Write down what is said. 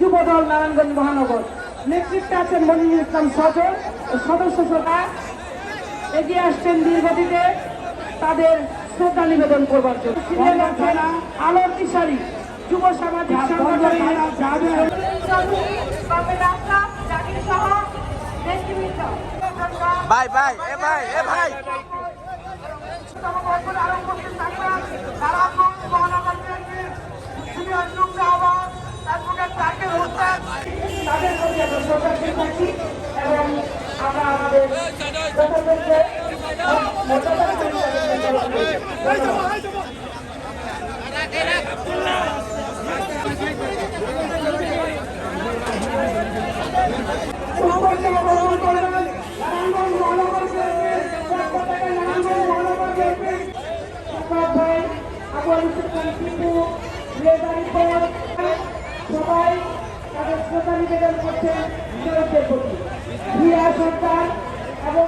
যুবদল নারায়ণগঞ্জ মহানগর নেতৃত্বে আছেন মনিরুল ইসলাম সজল সদস্য সভা এগিয়ে আসছেন দীর্ঘদিনে তাদের শ্রদ্ধা নিবেদন করবার জন্য। আলোর দিশারি যুব সামাজিক ভাই ভাই এ ভাই এ ভাই এবং আমরা আমাদের সবাই তাদের শ্রদ্ধা নিবেদন করছেন শহীদদের প্রতি। ক্রীড়া সরকার এবং